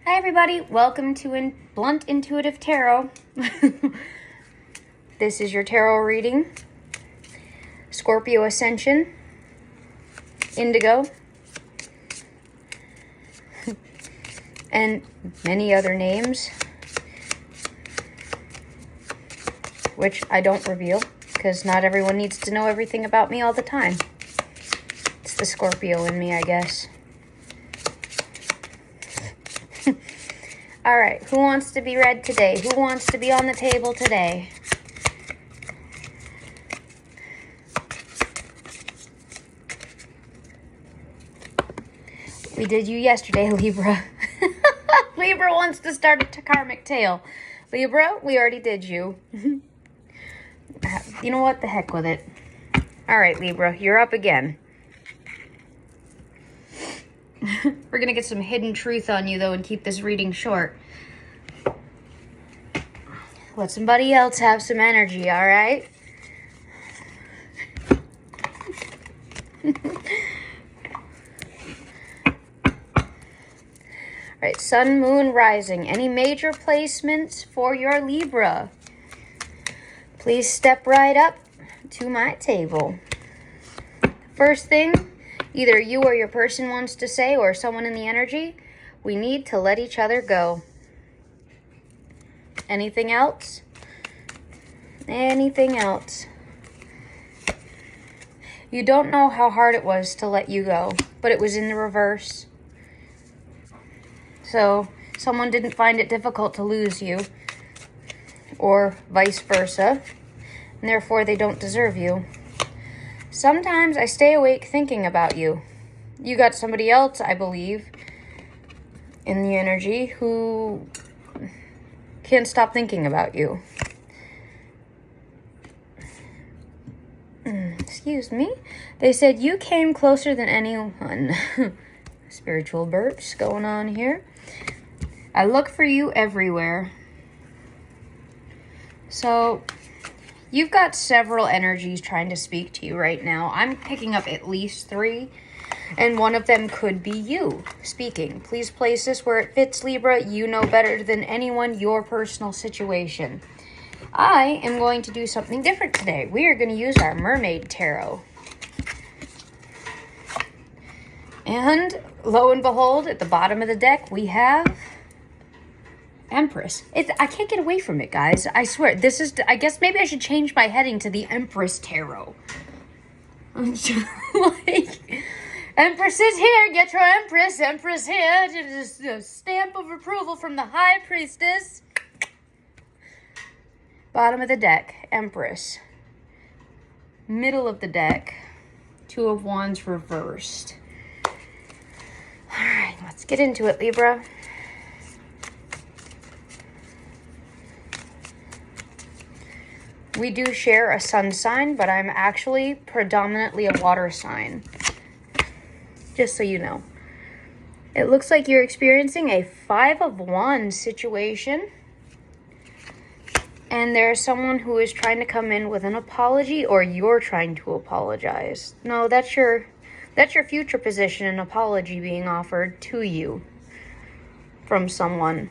Hi everybody, welcome to Blunt Intuitive Tarot. This is your tarot reading. Scorpio Ascension, Indigo, and many other names, which I don't reveal because not everyone needs to know everything about me all the time. It's the Scorpio in me, I guess. All right, who wants to be read today? Who wants to be on the table today? We did you yesterday, Libra. Libra wants to start a karmic tale. Libra, we already did you. You know what? The heck with it. All right, Libra, you're up again. We're going to get some hidden truth on you, though, and keep this reading short. Let somebody else have some energy, all right? All right, Sun, Moon, Rising. Any major placements for your Libra? Please step right up to my table. First thing, either you or your person wants to say, or someone in the energy, we need to let each other go. Anything else? Anything else? You don't know how hard it was to let you go, but it was in the reverse. So someone didn't find it difficult to lose you, or vice versa, and therefore they don't deserve you. Sometimes I stay awake thinking about you. You got somebody else, I believe, in the energy who can't stop thinking about you. Excuse me. They said you came closer than anyone. Spiritual burps going on here. I look for you everywhere. So you've got several energies trying to speak to you right now. I'm picking up at least 3, and one of them could be you speaking. Please place this where it fits, Libra. You know better than anyone your personal situation. I am going to do something different today. We are going to use our Mermaid Tarot. And lo and behold, at the bottom of the deck, we have Empress. I can't get away from it, guys. I swear. This is, I guess maybe I should change my heading to the Empress Tarot. Like, Empress is here. Get your Empress. Empress here. Just a stamp of approval from the High Priestess. Bottom of the deck, Empress. Middle of the deck, 2 of Wands reversed. All right, let's get into it, Libra. We do share a sun sign, but I'm actually predominantly a water sign. Just so you know. It looks like you're experiencing a 5 of Wands situation. And there's someone who is trying to come in with an apology, or you're trying to apologize. No, that's your future position, an apology being offered to you from someone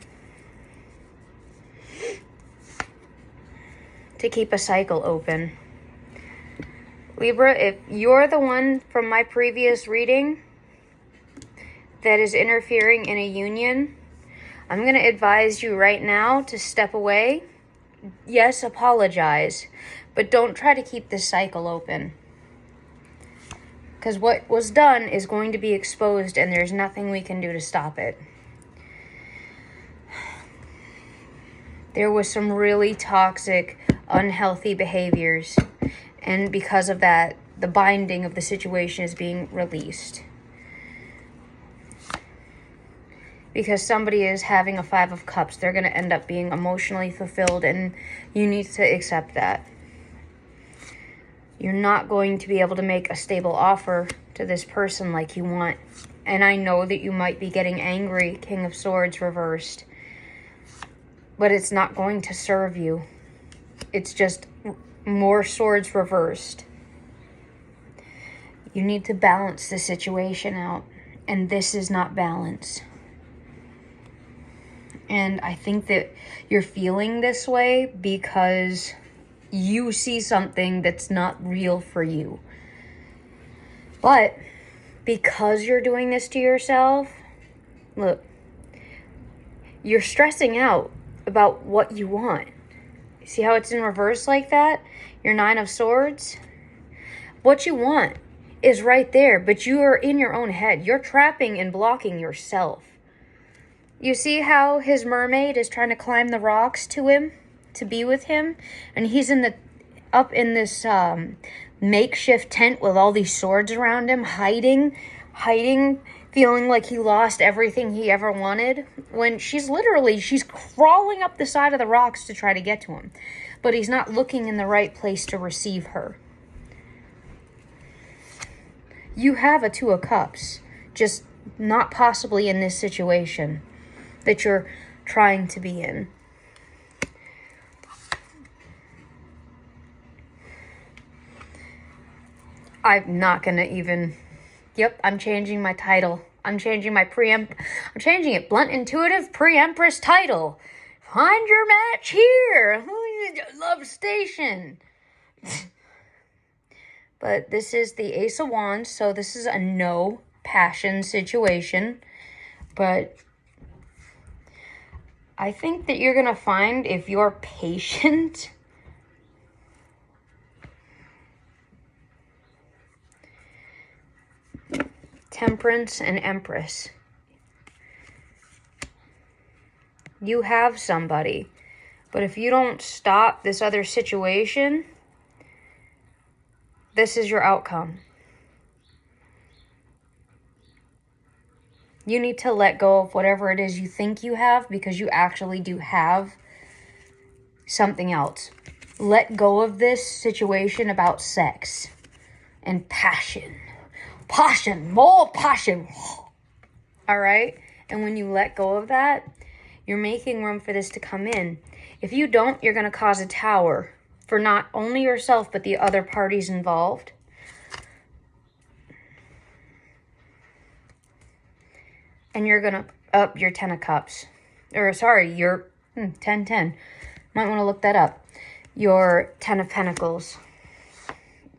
to keep a cycle open. Libra, if you're the one from my previous reading that is interfering in a union, I'm going to advise you right now to step away. Yes, apologize, but don't try to keep this cycle open. Because what was done is going to be exposed, and there's nothing we can do to stop it. There was some really toxic, unhealthy behaviors, and because of that, the binding of the situation is being released. Because somebody is having a 5 of Cups, they're going to end up being emotionally fulfilled, and you need to accept that. You're not going to be able to make a stable offer to this person like you want. And I know that you might be getting angry, King of Swords reversed. But it's not going to serve you. It's just more swords reversed. You need to balance the situation out. And this is not balance. And I think that you're feeling this way because you see something that's not real for you. But because you're doing this to yourself, look, you're stressing out about what you want. See how it's in reverse like that? Your 9 of Swords? What you want is right there, but you are in your own head. You're trapping and blocking yourself. You see how his mermaid is trying to climb the rocks to him, to be with him? And he's up in this makeshift tent with all these swords around him, hiding, feeling like he lost everything he ever wanted. When she's crawling up the side of the rocks to try to get to him. But he's not looking in the right place to receive her. You have a 2 of Cups, just not possibly in this situation that you're trying to be in. I'm not gonna even... Yep, I'm changing my title. I'm changing it. Blunt Intuitive Pre-Empress title. Find your match here. Love Station. But this is the Ace of Wands, so this is a no passion situation. But I think that you're going to find, if you're patient, Temperance and Empress. You have somebody. But if you don't stop this other situation, this is your outcome. You need to let go of whatever it is you think you have, because you actually do have something else. Let go of this situation about sex and passion. Passion, more passion. All right? And when you let go of that, you're making room for this to come in. If you don't, you're going to cause a tower for not only yourself, but the other parties involved. And you're going to up your 10 of Cups. Or, sorry, your 10-10. Might want to look that up. Your 10 of Pentacles.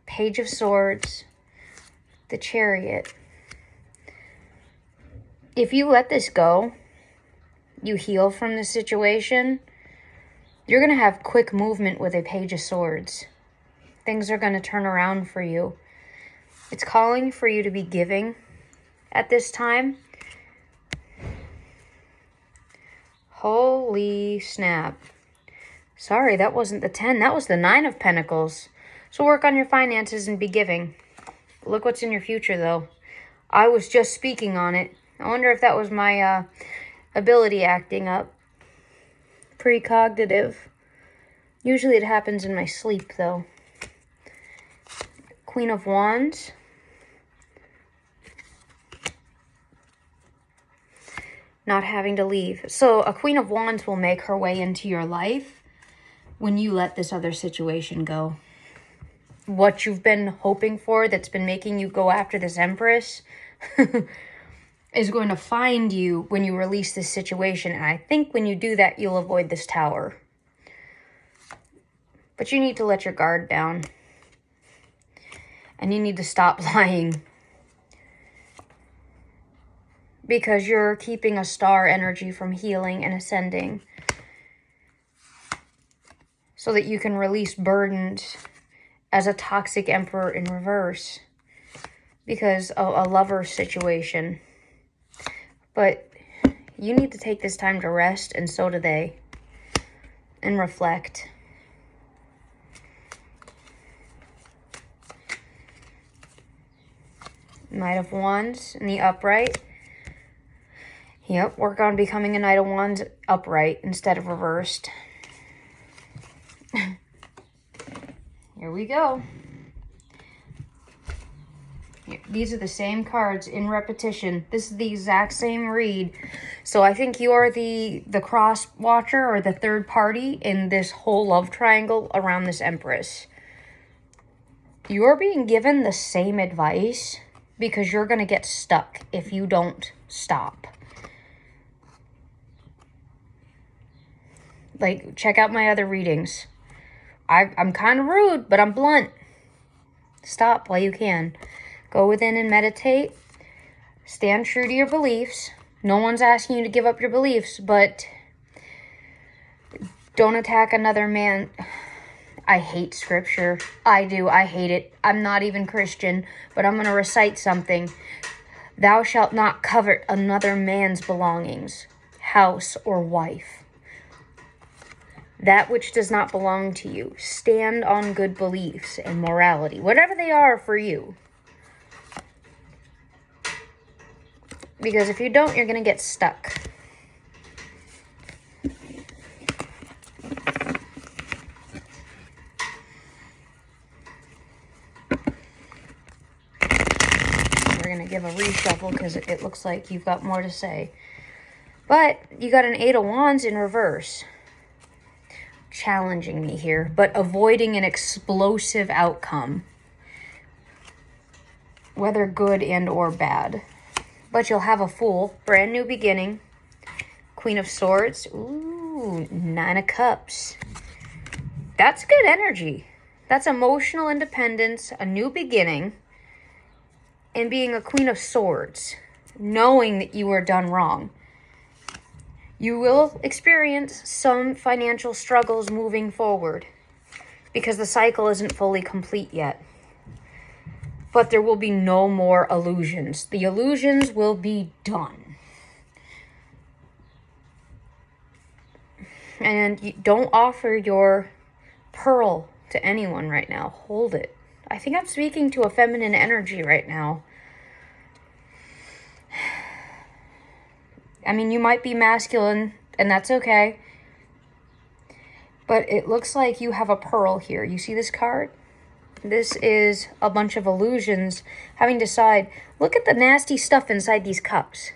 Page of Swords. The Chariot. If you let this go, you heal from the situation, you're going to have quick movement with a Page of Swords. Things are going to turn around for you. It's calling for you to be giving at this time. Holy snap. Sorry, that wasn't the 10. That was the 9 of Pentacles. So work on your finances and be giving. Look what's in your future, though. I was just speaking on it. I wonder if that was my ability acting up. Precognitive. Usually it happens in my sleep, though. Queen of Wands. Not having to leave. So a Queen of Wands will make her way into your life when you let this other situation go. What you've been hoping for that's been making you go after this Empress is going to find you when you release this situation. And I think when you do that, you'll avoid this tower. But you need to let your guard down. And you need to stop lying. Because you're keeping a star energy from healing and ascending. So that you can release burdens as a toxic Emperor in reverse. Because of a lover situation. But you need to take this time to rest, and so do they. And reflect. Knight of Wands in the upright. Yep, work on becoming a Knight of Wands upright instead of reversed. Here we go. These are the same cards in repetition. This is the exact same read. So I think you're the cross watcher or the third party in this whole love triangle around this Empress. You're being given the same advice because you're going to get stuck if you don't stop. Like, check out my other readings. I'm kind of rude, but I'm blunt. Stop while you can. Go within and meditate. Stand true to your beliefs. No one's asking you to give up your beliefs, but don't attack another man. I hate scripture. I do. I hate it. I'm not even Christian, but I'm going to recite something. Thou shalt not covet another man's belongings, house or wife. That which does not belong to you. Stand on good beliefs and morality, whatever they are for you. Because if you don't, you're going to get stuck. We're going to give a reshuffle because it looks like you've got more to say. But you got an 8 of Wands in reverse. Challenging me here, but avoiding an explosive outcome. Whether good and or bad. But you'll have a Fool, brand new beginning. Queen of Swords. Ooh, 9 of Cups. That's good energy. That's emotional independence, a new beginning, and being a Queen of Swords. Knowing that you were done wrong. You will experience some financial struggles moving forward because the cycle isn't fully complete yet. But there will be no more illusions. The illusions will be done. And you don't offer your pearl to anyone right now. Hold it. I think I'm speaking to a feminine energy right now. I mean, you might be masculine, and that's okay. But it looks like you have a pearl here. You see this card? This is a bunch of illusions having to decide. Look at the nasty stuff inside these cups.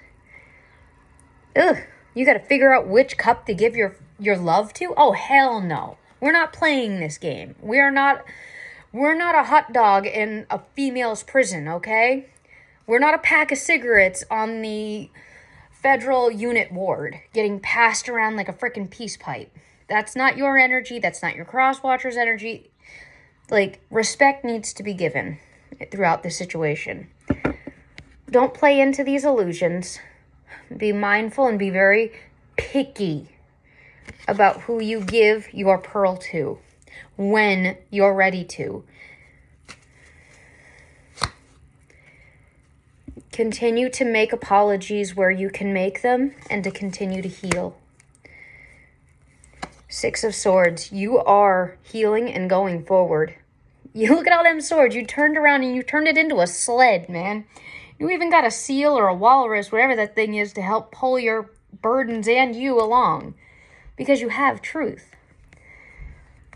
Ugh. You got to figure out which cup to give your love to? Oh, hell no. We're not playing this game. We're not a hot dog in a female's prison, okay? We're not a pack of cigarettes on the federal unit ward getting passed around like a freaking peace pipe. That's not your energy. That's not your crosswatcher's energy. Like, respect needs to be given throughout this situation. Don't play into these illusions. Be mindful and be very picky about who you give your pearl to when you're ready to. Continue to make apologies where you can make them and to continue to heal. 6 of Swords. You are healing and going forward. You look at all them swords. You turned around and you turned it into a sled, man. You even got a seal or a walrus, whatever that thing is, to help pull your burdens and you along. Because you have truth.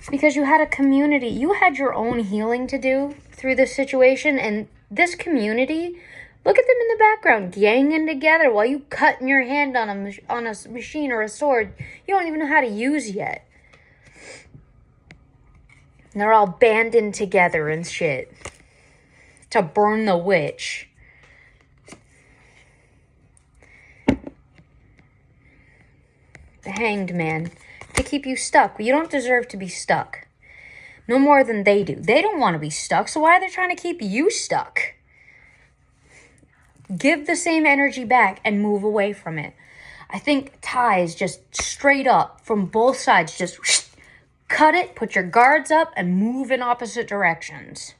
Because you had a community. You had your own healing to do through this situation. And this community, look at them in the background, ganging together while you cutting your hand on a machine or a sword you don't even know how to use yet. And they're all banding together and shit to burn the witch. The Hanged Man. To keep you stuck. You don't deserve to be stuck. No more than they do. They don't want to be stuck, so why are they trying to keep you stuck? Give the same energy back and move away from it. I think ties just straight up from both sides. Just cut it, put your guards up, and move in opposite directions.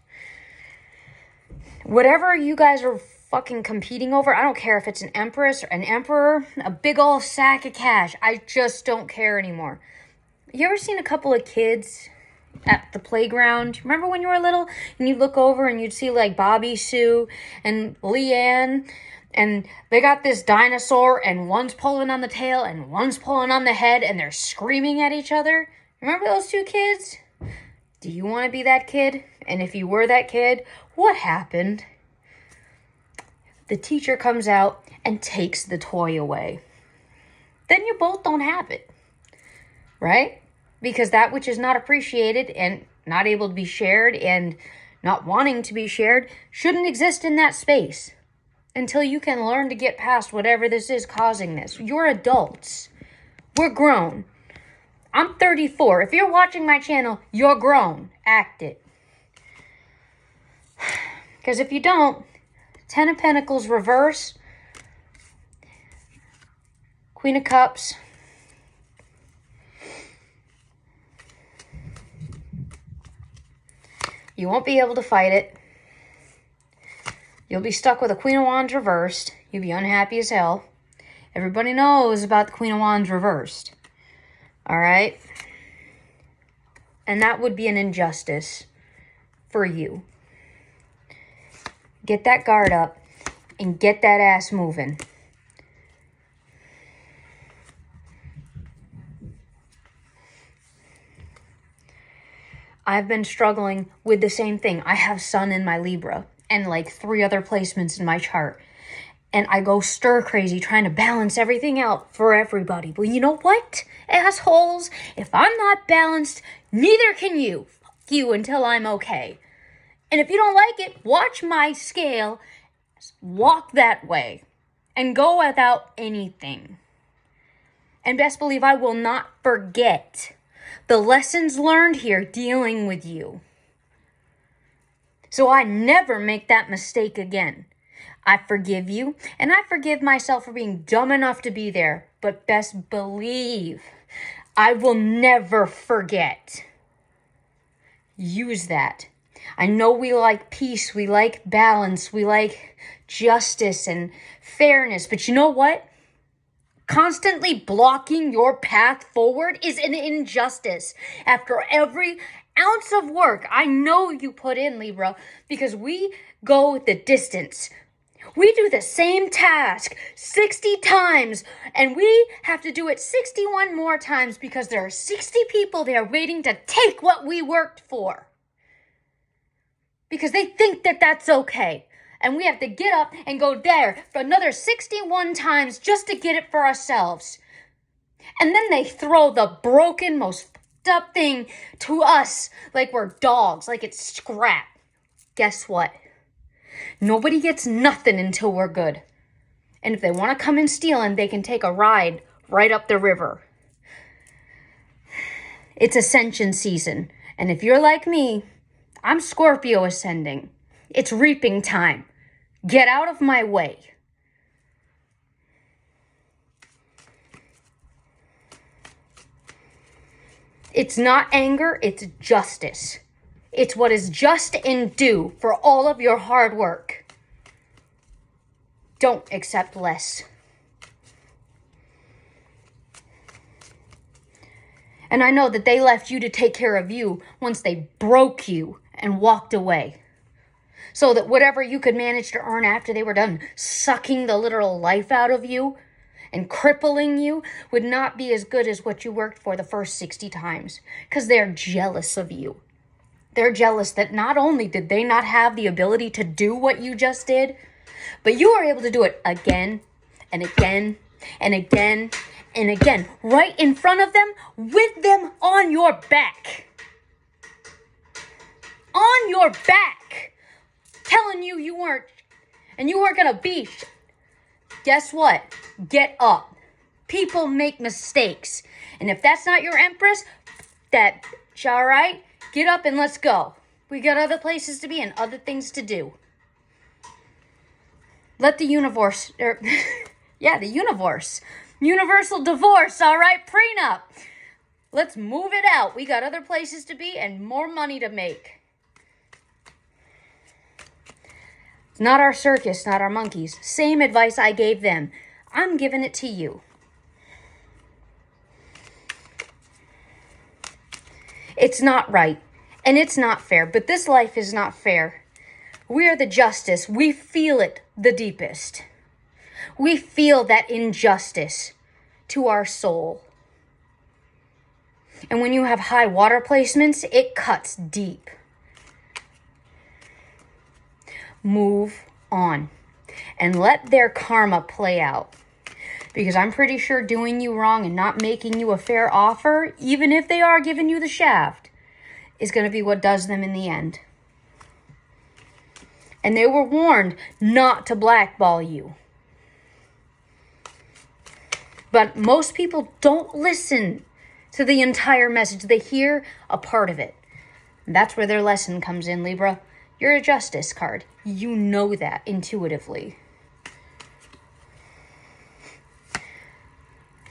Whatever you guys are fucking competing over, I don't care if it's an empress or an emperor, a big old sack of cash. I just don't care anymore. You ever seen a couple of kids at the playground? Remember when you were little and you'd look over and you'd see like Bobby Sue and Leanne, and they got this dinosaur and one's pulling on the tail and one's pulling on the head and they're screaming at each other? Remember those two kids? Do you want to be that kid? And if you were that kid, what happened? The teacher comes out and takes the toy away. Then you both don't have it. Right? Because that which is not appreciated and not able to be shared and not wanting to be shared shouldn't exist in that space until you can learn to get past whatever this is causing this. You're adults. We're grown. I'm 34. If you're watching my channel, you're grown. Act it. Because if you don't, 10 of Pentacles reverse, Queen of Cups, you won't be able to fight it. You'll be stuck with a Queen of Wands reversed. You'll be unhappy as hell. Everybody knows about the Queen of Wands reversed. All right? And that would be an injustice for you. Get that guard up and get that ass moving. I've been struggling with the same thing. I have Sun in my Libra and like 3 other placements in my chart. And I go stir crazy trying to balance everything out for everybody. But you know what, assholes? If I'm not balanced, neither can you. Fuck you until I'm okay. And if you don't like it, watch my scale walk that way and go without anything. And best believe I will not forget the lessons learned here dealing with you. So I never make that mistake again. I forgive you, and I forgive myself for being dumb enough to be there. But best believe, I will never forget. Use that. I know we like peace, we like balance, we like justice and fairness, but you know what? Constantly blocking your path forward is an injustice. After every ounce of work I know you put in, Libra, because we go the distance. We do the same task 60 times, and we have to do it 61 more times because there are 60 people there waiting to take what we worked for. Because they think that that's okay. And we have to get up and go there for another 61 times just to get it for ourselves. And then they throw the broken, most fucked up thing to us like we're dogs, like it's scrap. Guess what? Nobody gets nothing until we're good. And if they want to come and steal, and they can take a ride right up the river. It's ascension season. And if you're like me, I'm Scorpio ascending. It's reaping time. Get out of my way. It's not anger, it's justice. It's what is just and due for all of your hard work. Don't accept less. And I know that they left you to take care of you once they broke you and walked away. So that whatever you could manage to earn after they were done sucking the literal life out of you and crippling you would not be as good as what you worked for the first 60 times. Because they're jealous of you. They're jealous that not only did they not have the ability to do what you just did, but you were able to do it again and again and again and again, right in front of them, with them on your back. On your back. Telling you you weren't gonna be. Guess what? Get up. People make mistakes. And if that's not your Empress, that's all right. Get up and let's go. We got other places to be and other things to do. Let the universe, the universe. Universal divorce, all right? Prenup. Let's move it out. We got other places to be and more money to make. It's not our circus, not our monkeys. Same advice I gave them. I'm giving it to you. It's not right, and it's not fair, but this life is not fair. We are the justice. We feel it the deepest. We feel that injustice to our soul. And when you have high water placements, it cuts deep. Move on and let their karma play out. Because I'm pretty sure doing you wrong and not making you a fair offer, even if they are giving you the shaft, is going to be what does them in the end. And they were warned not to blackball you. But most people don't listen to the entire message. They hear a part of it. That's where their lesson comes in, Libra. You're a justice card. You know that intuitively.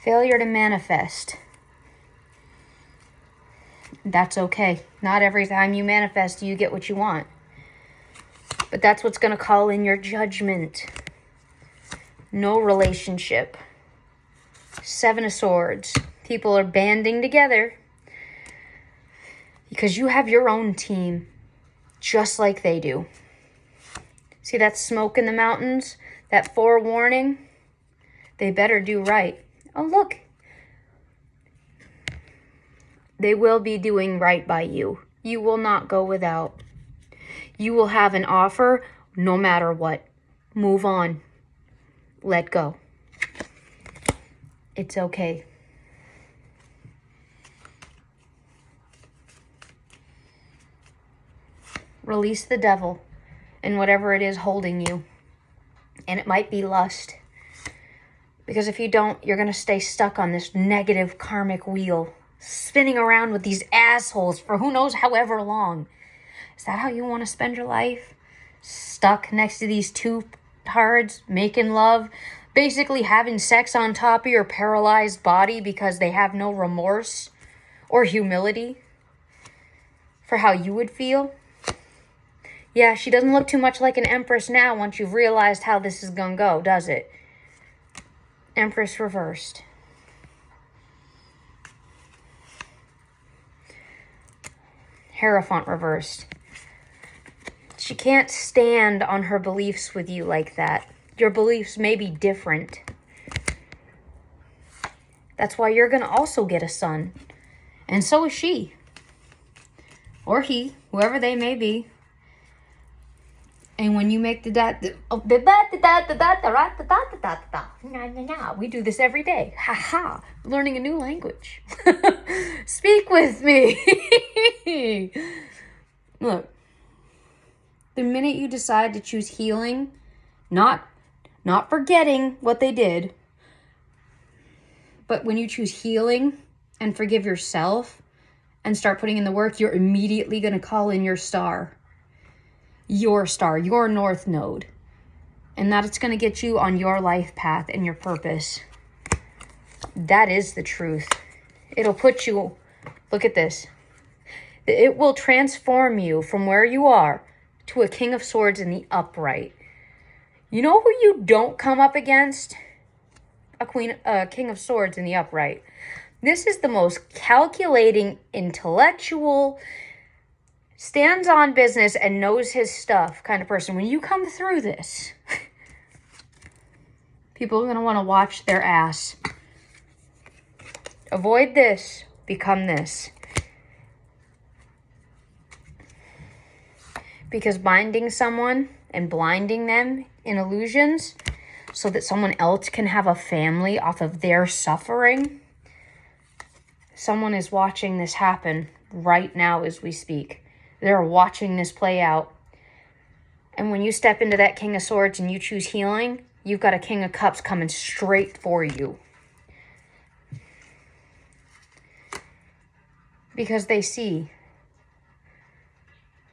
Failure to manifest. That's okay. Not every time you manifest, you get what you want. But that's what's going to call in your judgment. No relationship. 7 of Swords. People are banding together because you have your own team, just like they do. See that smoke in the mountains? That forewarning? They better do right. Oh, look. They will be doing right by you. You will not go without. You will have an offer no matter what. Move on. Let go. It's okay. Release the devil and whatever it is holding you. And it might be lust. Because if you don't, you're going to stay stuck on this negative karmic wheel, spinning around with these assholes for who knows however long. Is that how you want to spend your life? Stuck next to these two tards, making love, basically having sex on top of your paralyzed body because they have no remorse or humility for how you would feel? Yeah, she doesn't look too much like an empress now once you've realized how this is going to go, does it? Empress reversed. Hierophant reversed. She can't stand on her beliefs with you like that. Your beliefs may be different. That's why you're going to also get a son. And so is she. Or he, whoever they may be. And when you make we do this every day. Ha ha. Learning a new language. Speak with me. Look. The minute you decide to choose healing, not forgetting what they did, but when you choose healing and forgive yourself and start putting in the work, you're immediately going to call in your star, your north node. And that it's going to get you on your life path and your purpose. That is the truth. It'll put you, look at this. It will transform you from where you are to a King of Swords in the upright. You know who you don't come up against? A King of Swords in the upright. This is the most calculating, intellectual, stands on business and knows his stuff kind of person. When you come through this, people are going to want to watch their ass. Avoid this. Become this. Because binding someone and blinding them in illusions so that someone else can have a family off of their suffering. Someone is watching this happen right now as we speak. They're watching this play out. And when you step into that King of Swords and you choose healing, you've got a King of Cups coming straight for you. Because they see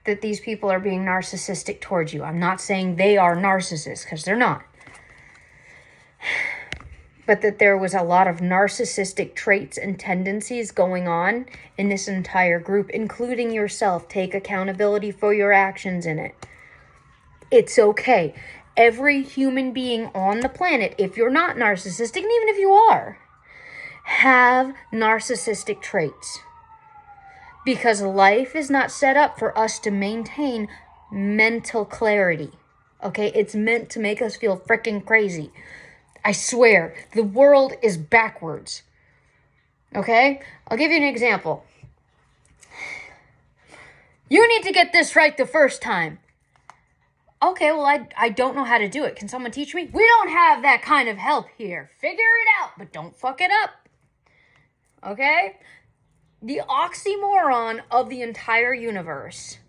that these people are being narcissistic towards you. I'm not saying they are narcissists, because they're not. But that there was a lot of narcissistic traits and tendencies going on in this entire group, including yourself. Take accountability for your actions in it. It's okay. Every human being on the planet, if you're not narcissistic, and even if you are, have narcissistic traits. Because life is not set up for us to maintain mental clarity. Okay? It's meant to make us feel freaking crazy. I swear, the world is backwards. Okay? I'll give you an example. You need to get this right the first time. Okay, well, I don't know how to do it. Can someone teach me? We don't have that kind of help here. Figure it out, but don't fuck it up. Okay? The oxymoron of the entire universe.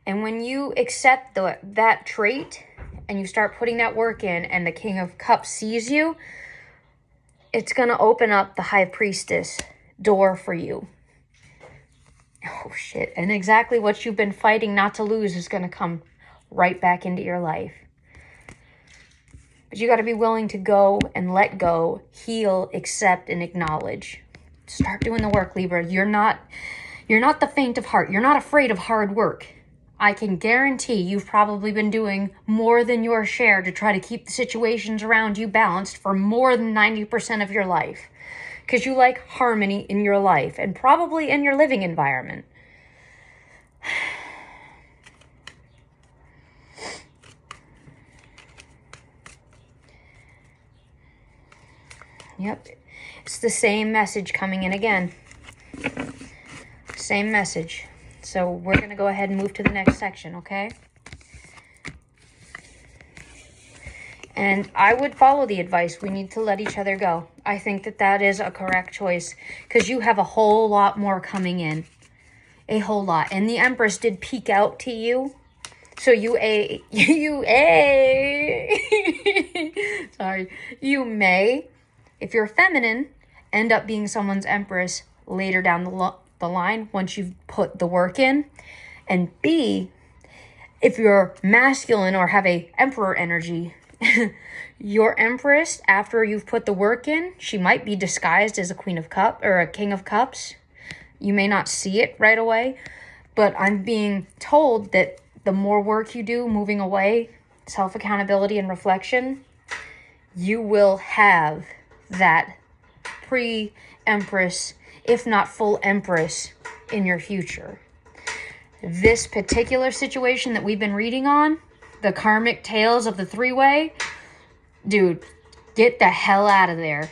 And when you accept that trait and you start putting that work in and the King of Cups sees you, it's going to open up the High Priestess door for you. Oh, shit. And exactly what you've been fighting not to lose is going to come right back into your life. But you got to be willing to go and let go, heal, accept, and acknowledge. Start doing the work, Libra. You're not the faint of heart. You're not afraid of hard work. I can guarantee you've probably been doing more than your share to try to keep the situations around you balanced for more than 90% of your life. Because you like harmony in your life and probably in your living environment. Yep, it's the same message coming in again. Same message. So we're going to go ahead and move to the next section, okay? And I would follow the advice. We need to let each other go. I think that that is a correct choice because you have a whole lot more coming in. A whole lot. And the Empress did peek out to you. So you may, if you're feminine, end up being someone's Empress later down the line once you've put the work in. And B, if you're masculine or have a Emperor energy, your Empress, after you've put the work in, she might be disguised as a Queen of Cups or a King of Cups. You may not see it right away, but I'm being told that the more work you do moving away, self-accountability and reflection, you will have that pre-Empress, if not full Empress, in your future. This particular situation that we've been reading on, the karmic tales of the three-way, dude, get the hell out of there.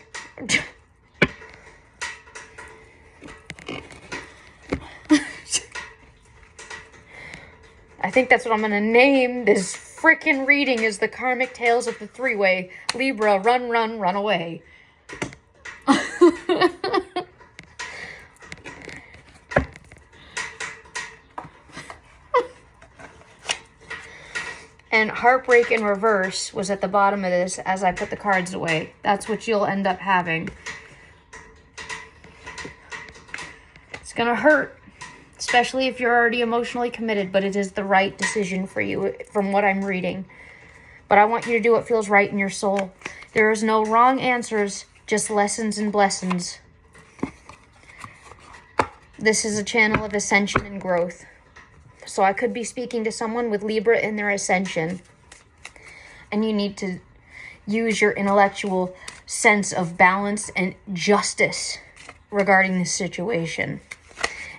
I think that's what I'm going to name this freaking reading, is the karmic tales of the three-way. Libra, run, run, run away. And heartbreak in reverse was at the bottom of this as I put the cards away. That's what you'll end up having. It's going to hurt, especially if you're already emotionally committed, but it is the right decision for you from what I'm reading. But I want you to do what feels right in your soul. There is no wrong answers, just lessons and blessings. This is a channel of ascension and growth. So I could be speaking to someone with Libra in their ascension. And you need to use your intellectual sense of balance and justice regarding this situation.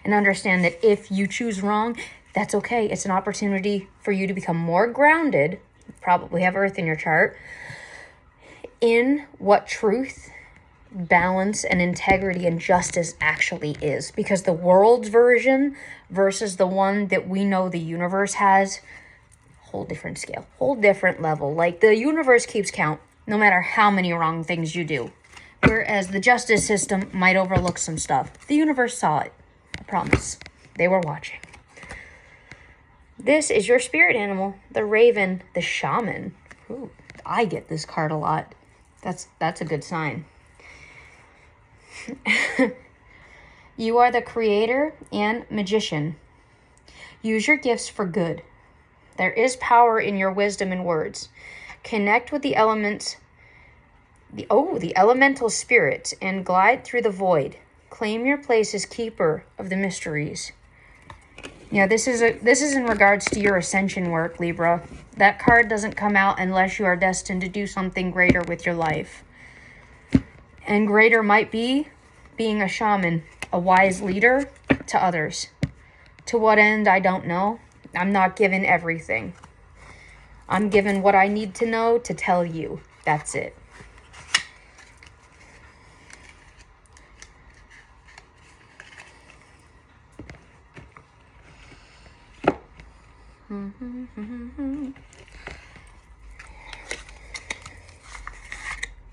And understand that if you choose wrong, that's okay. It's an opportunity for you to become more grounded. You probably have Earth in your chart. In what truth, balance, and integrity and justice actually is. Because the world's version versus the one that we know the universe has, whole different scale, whole different level. Like, the universe keeps count no matter how many wrong things you do. Whereas the justice system might overlook some stuff. The universe saw it. I promise. They were watching. This is your spirit animal, the raven, the shaman. Ooh, I get this card a lot. That's a good sign. You are the creator and magician. Use your gifts for good. There is power in your wisdom and words. Connect with the elements, the elemental spirits, and glide through the void. Claim your place as keeper of the mysteries. Yeah, this is in regards to your ascension work, Libra. That card doesn't come out unless you are destined to do something greater with your life. And greater might be being a shaman, a wise leader to others. To what end, I don't know. I'm not given everything. I'm given what I need to know to tell you. That's it.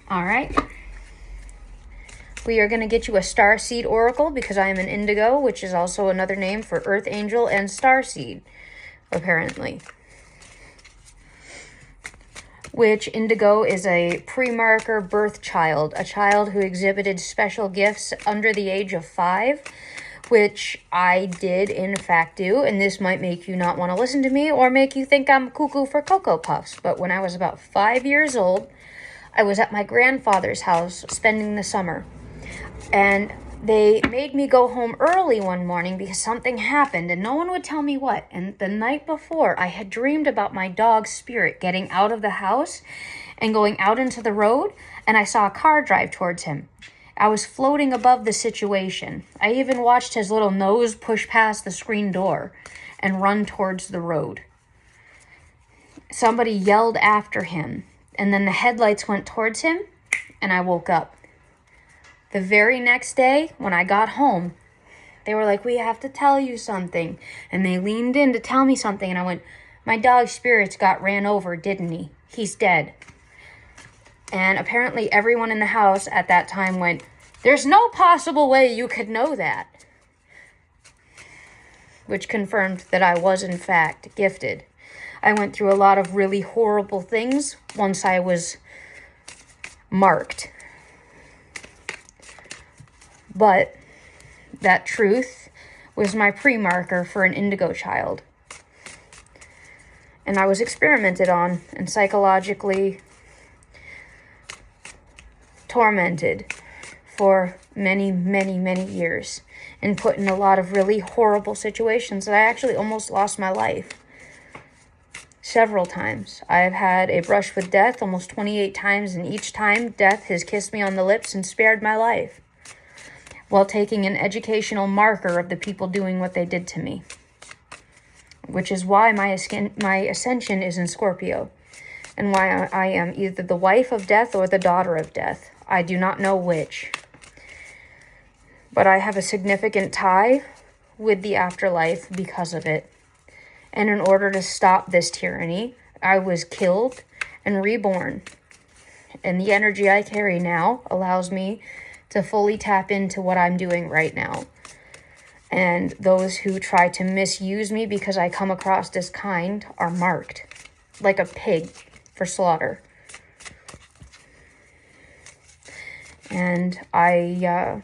All right. We are going to get you a starseed oracle because I am an indigo, which is also another name for earth angel and starseed, apparently. which indigo is a pre-marker birth child, a child who exhibited special gifts under the age of 5, which I did in fact do, and this might make you not want to listen to me or make you think I'm cuckoo for Cocoa Puffs, but when I was about 5 years old, I was at my grandfather's house spending the summer, and they made me go home early one morning because something happened and no one would tell me what. And the night before, I had dreamed about my dog's spirit getting out of the house and going out into the road, and I saw a car drive towards him. I was floating above the situation. I even watched his little nose push past the screen door and run towards the road. Somebody yelled after him, and then the headlights went towards him, and I woke up. The very next day, when I got home, they were like, "We have to tell you something." And they leaned in to tell me something, and I went, "My dog's spirits got ran over, didn't he? He's dead." And apparently everyone in the house at that time went, "There's no possible way you could know that." Which confirmed that I was in fact gifted. I went through a lot of really horrible things once I was marked. But that truth was my pre-marker for an indigo child. And I was experimented on and psychologically tormented for many, many, many years and put in a lot of really horrible situations that I actually almost lost my life. Several times. I've had a brush with death almost 28 times, and each time death has kissed me on the lips and spared my life, while taking an educational marker of the people doing what they did to me. Which is why my ascension is in Scorpio, and why I am either the wife of death or the daughter of death. I do not know which. But I have a significant tie with the afterlife because of it. And in order to stop this tyranny, I was killed and reborn. And the energy I carry now allows me to fully tap into what I'm doing right now. And those who try to misuse me because I come across as kind are marked like a pig for slaughter. And I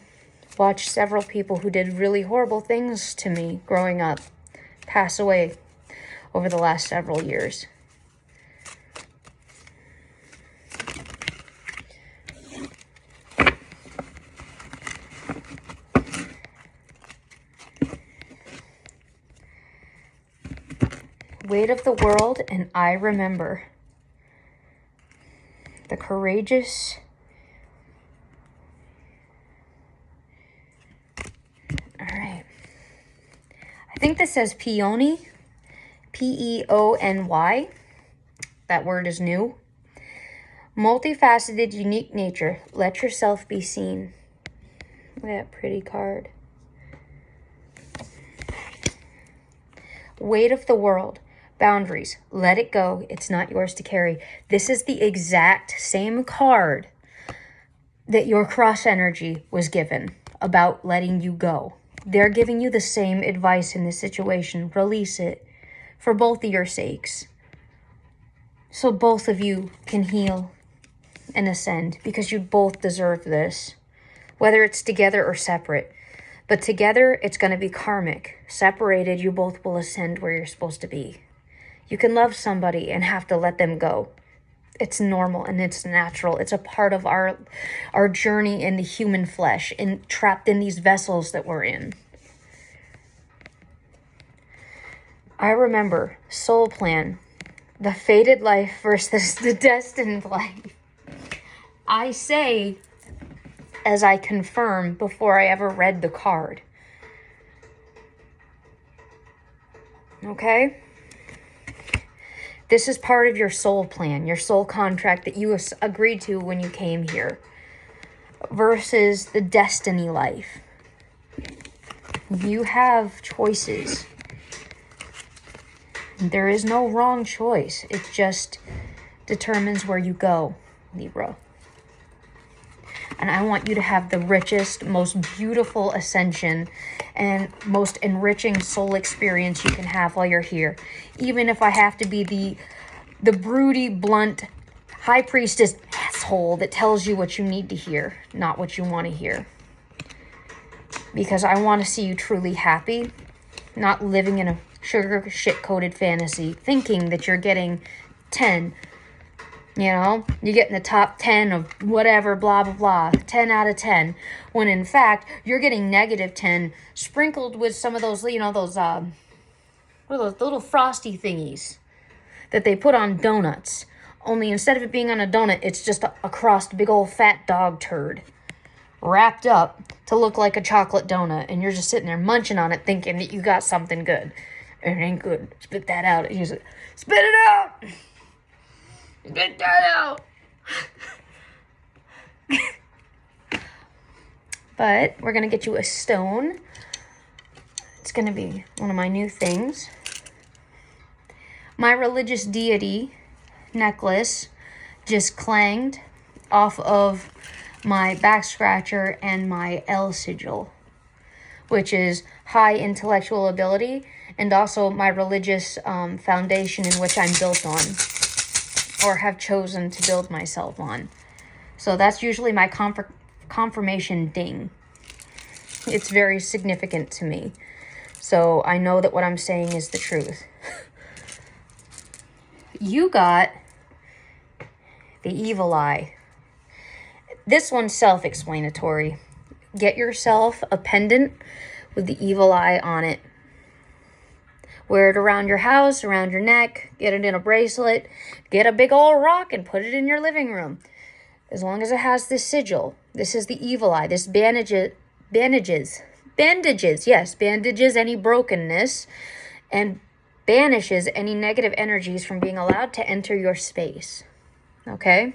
watched several people who did really horrible things to me growing up pass away over the last several years. Weight of the world, and I remember. The courageous. All right. I think this says peony. Peony. That word is new. Multifaceted, unique nature. Let yourself be seen. Look at that pretty card. Weight of the world. Boundaries. Let it go. It's not yours to carry. This is the exact same card that your cross energy was given about letting you go. They're giving you the same advice in this situation. Release it for both of your sakes, so both of you can heal and ascend, because you both deserve this, whether it's together or separate. But together, it's going to be karmic. Separated, you both will ascend where you're supposed to be. You can love somebody and have to let them go. It's normal and it's natural. It's a part of our journey in the human flesh and trapped in these vessels that we're in. I remember soul plan, the fated life versus the destined life. I say, as I confirm before I ever read the card. Okay? This is part of your soul plan, your soul contract that you agreed to when you came here, versus the destiny life. You have choices. There is no wrong choice. It just determines where you go, Libra. And I want you to have the richest, most beautiful ascension and most enriching soul experience you can have while you're here. Even if I have to be the broody, blunt high priestess asshole that tells you what you need to hear, not what you want to hear. Because I want to see you truly happy, not living in a sugar shit-coated fantasy, thinking that you're getting 10. You know, you get in the top 10 of whatever, blah, blah, blah, 10 out of 10. When in fact, you're getting negative 10 sprinkled with some of those, you know, those, what are those little frosty thingies that they put on donuts. Only instead of it being on a donut, it's just a crust, big old fat dog turd. Wrapped up to look like a chocolate donut. And you're just sitting there munching on it thinking that you got something good. And it ain't good. Spit that out. Spit it out! Get that out! But we're going to get you a stone. It's going to be one of my new things. My religious deity necklace just clanged off of my back scratcher and my L sigil, which is high intellectual ability and also my religious foundation in which I'm built on, or have chosen to build myself on. So that's usually my confirmation ding. It's very significant to me. So I know that what I'm saying is the truth. You got the evil eye. This one's self-explanatory. Get yourself a pendant with the evil eye on it. Wear it around your house, around your neck, get it in a bracelet, get a big old rock and put it in your living room. As long as it has this sigil, this is the evil eye, this bandages any brokenness and banishes any negative energies from being allowed to enter your space. Okay?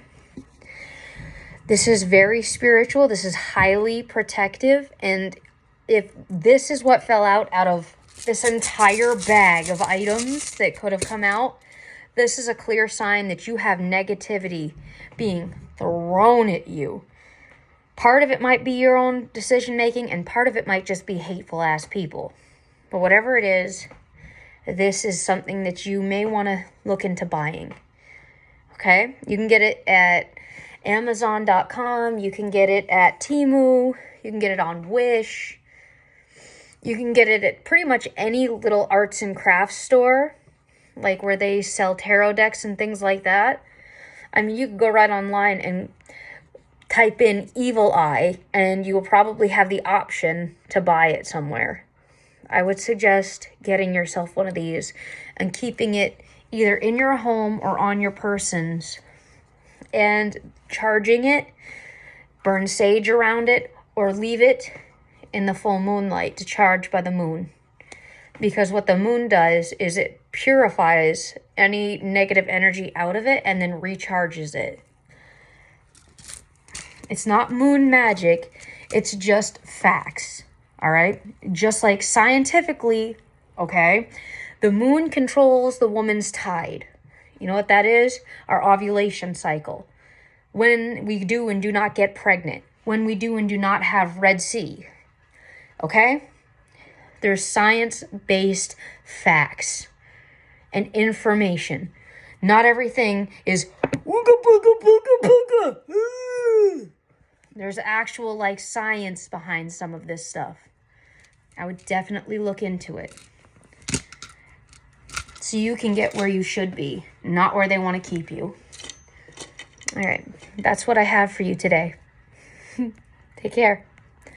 This is very spiritual, this is highly protective, and if this is what fell out of this entire bag of items that could have come out, this is a clear sign that you have negativity being thrown at you. Part of it might be your own decision making, and part of it might just be hateful ass people. But whatever it is, this is something that you may want to look into buying. Okay? You can get it at Amazon.com. You can get it at Temu. You can get it on Wish. You can get it at pretty much any little arts and crafts store, like where they sell tarot decks and things like that. I mean, you could go right online and type in evil eye, and you will probably have the option to buy it somewhere. I would suggest getting yourself one of these and keeping it either in your home or on your persons and charging it, burn sage around it, or leave it in the full moonlight to charge by the moon. Because what the moon does is it purifies any negative energy out of it and then recharges it. It's not moon magic, it's just facts, all right? Just like scientifically, okay, the moon controls the woman's tide. You know what that is? Our ovulation cycle. When we do and do not get pregnant. When we do and do not have Red Sea. Okay? There's science-based facts and information. Not everything is ooga booga booga booga. There's actual like science behind some of this stuff. I would definitely look into it. So you can get where you should be, not where they want to keep you. All right, that's what I have for you today. Take care.